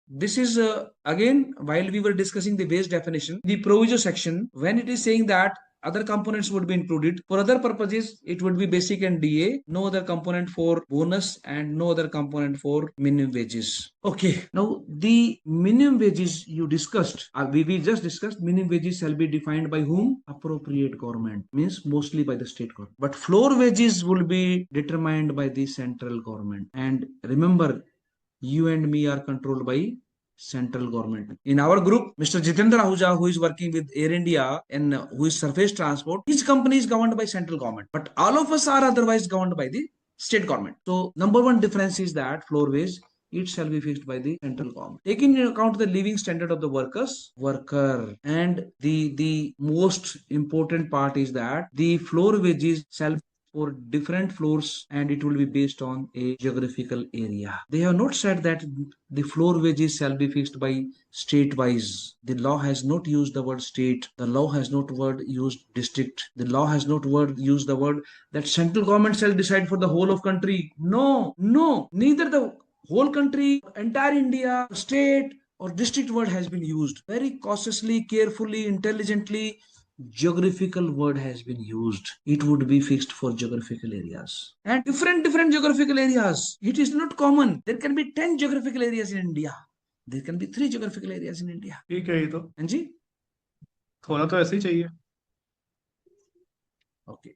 This is again, while we were discussing the wage definition, the proviso section, when it is saying that other components would be included. For other purposes, it would be basic and DA, no other component for bonus and no other component for minimum wages. Okay, now the minimum wages you discussed, we just discussed minimum wages shall be defined by whom? Appropriate government, means mostly by the state government. But floor wages will be determined by the central government. And remember, you and me are controlled by central government. In our group, Mr. Jitendra Ahuja, who is working with Air India and who is surface transport, his company is governed by central government. But all of us are otherwise governed by the state government. So number one difference is that floor wage, it shall be fixed by the central government. Taking into account the living standard of the worker, and the most important part is that the floor wages shall for different floors and it will be based on a geographical area. They have not said that the floor wages shall be fixed by state wise. The law has not used the word state. The law has not word used district. The law has not word used the word that central government shall decide for the whole of country. No, neither the whole country, entire India, state or district word has been used. Very cautiously, carefully, intelligently, geographical word has been used. It would be fixed for geographical areas and different geographical areas. It is not common. There can be 10 geographical areas in India. There can be 3 geographical areas in India. ठीक है, ये तो हाँ जी, थोड़ा तो ऐसे ही चाहिए। okay.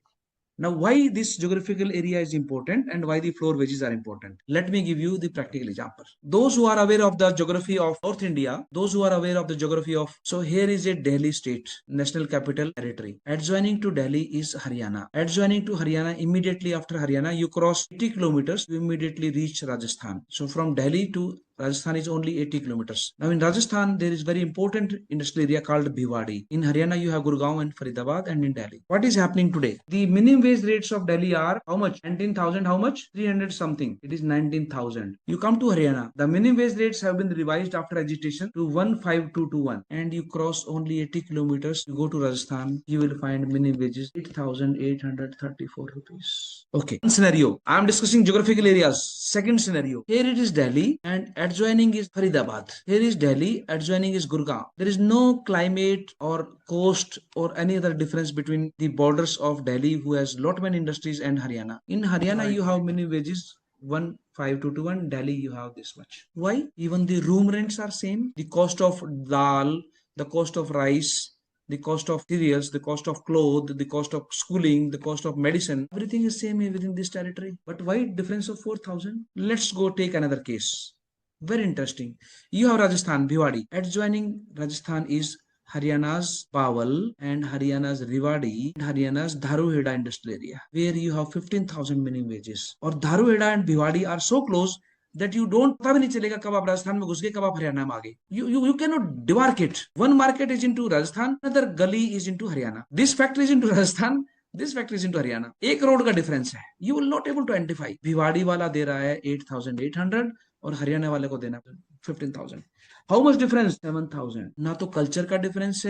Now, why this geographical area is important and why the floor wages are important? Let me give you the practical example. Those who are aware of the geography of North India, those who are aware of the geography of, so here is a Delhi state, national capital territory. Adjoining to Delhi is Haryana. Adjoining to Haryana, immediately after Haryana, you cross 80 kilometers, you immediately reach Rajasthan. So from Delhi to Rajasthan is only 80 kilometers. Now in Rajasthan, there is very important industrial area called Bhiwadi. In Haryana, you have Gurgaon and Faridabad, and in Delhi. What is happening today? The minimum wage rates of Delhi are how much? 19,000, how much? 300 something. It is 19,000. You come to Haryana, the minimum wage rates have been revised after agitation to 15221, and you cross only 80 kilometers. You go to Rajasthan, you will find minimum wages 8,834 rupees. Okay. One scenario. I am discussing geographical areas. Second scenario. Here it is Delhi and adjoining is Faridabad. Here is Delhi, adjoining is Gurgaon. There is no climate or coast or any other difference between the borders of Delhi, who has lot many industries, and Haryana. In Haryana, Right. you have minimum wages 15221. Delhi, you have this much. Why? Even the room rents are same. The cost of dal, the cost of rice, the cost of cereals, the cost of clothes, the cost of schooling, the cost of medicine, everything is same within this territory. But why difference of 4,000? Let's go take another case. Very interesting. You have Rajasthan, Bhiwadi. Adjoining Rajasthan is Haryana's Pawal and Haryana's Rewari and Haryana's Dharuheda industrial area, where you have 15,000 minimum wages. Or Dharuheda and Bhiwadi are so close that you don't पता भी नहीं चलेगा कब आप राजस्थान में घुस गए कब आप हरियाणा में आ गए. You cannot demarcate. One market is into Rajasthan, another gully is into Haryana. This factory is into Rajasthan, this factory is into Haryana. एक रोड का डिफरेंस है. You will not able to identify. Bhiwadi वाला दे रहा है 8,800 और हरियाणा वाले को देना 15,000. How much difference? 7,000. ना तो कल्चर का डिफरेंस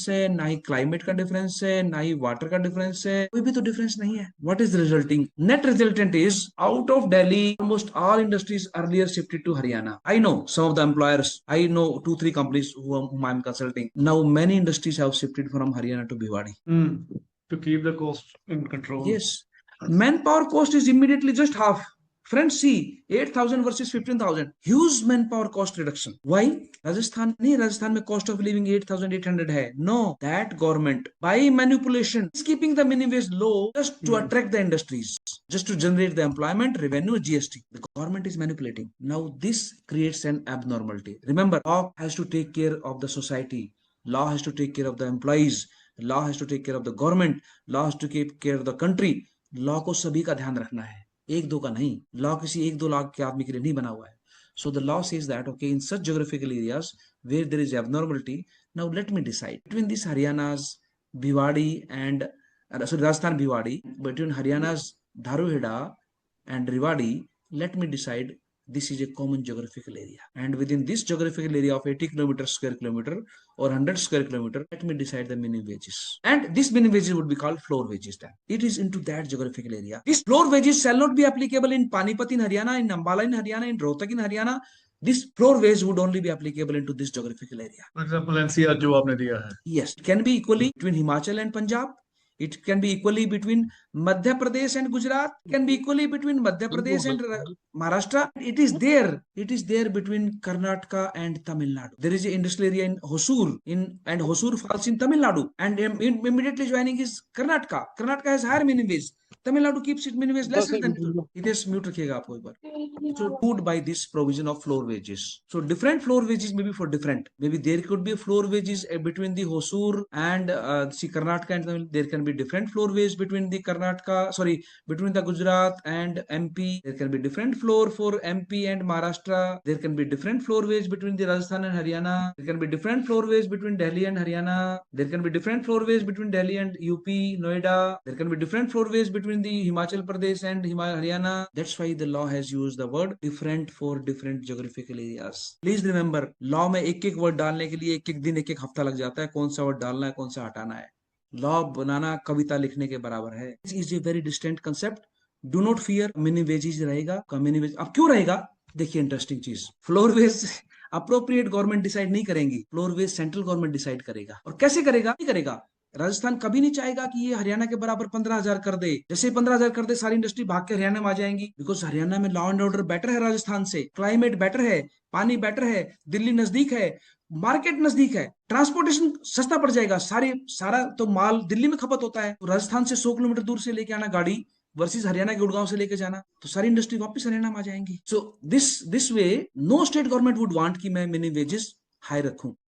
है, ना ही क्लाइमेट का डिफरेंस है, ना ही वाटर का डिफरेंस है, कोई भी तो डिफरेंस नहीं है. What is resulting? Net resultant is out of Delhi almost all industries earlier shifted to Haryana. I know some of the employers, I know 2-3 companies whom I'm consulting. Now many industries have shifted from Haryana to Bhiwadi. To keep the cost in control. Yes. Manpower cost is immediately just half. Friends, see 8,000 versus 15,000. Huge manpower cost reduction. Why? Rajasthan में cost of living 8,800 है. No, that government by manipulation is keeping the minimum wage low just to attract the industries, just to generate the employment, revenue, GST. The government is manipulating. Now this creates an abnormality. Remember, law has to take care of the society. Law has to take care of the employees. Law has to take care of the government. Law has to take care of the country. Law को सभी का ध्यान रखना है, एक दो का नहीं. लॉ किसी 1-2 लाख के आदमी के लिए नहीं बना हुआ है. So the law says that okay, in such geographical areas where there is abnormality, now let me decide between this Haryana's Bhiwadi and Rajasthan Bhiwadi, between Haryana's Dharuheda and Rewari, let me decide this is a common geographical area, and within this geographical area of 80 kilometers square kilometer or 100 square kilometer, let me decide the minimum wages, and this minimum wages would be called floor wages. Then it is into that geographical area. This floor wages shall not be applicable in Panipat in Haryana, in Ambala in Haryana, in Rohtak in Haryana, This floor wage would only be applicable into this geographical area. For example NCR जो आपने दिया है, Yes, it can be equally between Himachal and Punjab. It can be equally between Madhya Pradesh and Gujarat. It can be equally between Madhya Pradesh and Maharashtra. It is there. It is there between Karnataka and Tamil Nadu. There is an industrial area in Hosur, and Hosur falls in Tamil Nadu. And immediately joining is Karnataka. Karnataka has higher minimum wage. Tamil Nadu keeps its minimum wage lesser than. Hitesh, mute रखिएगा आपको एक बार. So food by this provision of floor wages. So different floor wages may be for different. Maybe there could be a floor wages between the Hosur and see Karnataka, and Tamil. There can be different floor wage between the between the Gujarat and MP. There can be different floor for MP and Maharashtra. There can be different floor wage between the Rajasthan and Haryana. There can be different floor wage between Delhi and Haryana. There can be different floor wage between Delhi and UP, Noida. There can be different floor wage between the Himachal Pradesh and Haryana. That's why the law has used the word different for different geographical areas. Please remember, law में एक एक word डालने के लिए एक एक दिन एक एक हफ्ता लग जाता है. कौन सा वर्ड डालना है, कौन सा हटाना है. लॉ बनाना कविता लिखने के बराबर है. This is a very distant concept. Do not fear, minimum wages रहेगा. मिनिमम वेज अब क्यों रहेगा? देखिए इंटरेस्टिंग चीज, floor wage appropriate government decide नहीं करेंगी. Floor wage central government decide करेगा. और कैसे करेगा? नहीं करेगा. राजस्थान कभी नहीं चाहेगा कि ये हरियाणा के बराबर 15,000 कर दे. जैसे 15,000 कर दे, सारी इंडस्ट्री भाग के हरियाणा में आ जाएंगी. बिकॉज हरियाणा में लॉ एंड ऑर्डर बेटर है राजस्थान से, क्लाइमेट बेटर है, पानी बेटर है, दिल्ली नजदीक है, मार्केट नजदीक है, ट्रांसपोर्टेशन सस्ता पड़ जाएगा. सारा तो माल दिल्ली में खपत होता है. तो राजस्थान से 100 किलोमीटर दूर से लेके आना गाड़ी वर्सेस हरियाणा के गुड़गांव से लेके जाना, तो सारी इंडस्ट्री वापस हरियाणा में आ जाएंगी. So this way no state government would want कि मैं मिनिमम वेजेस हाई रखूं.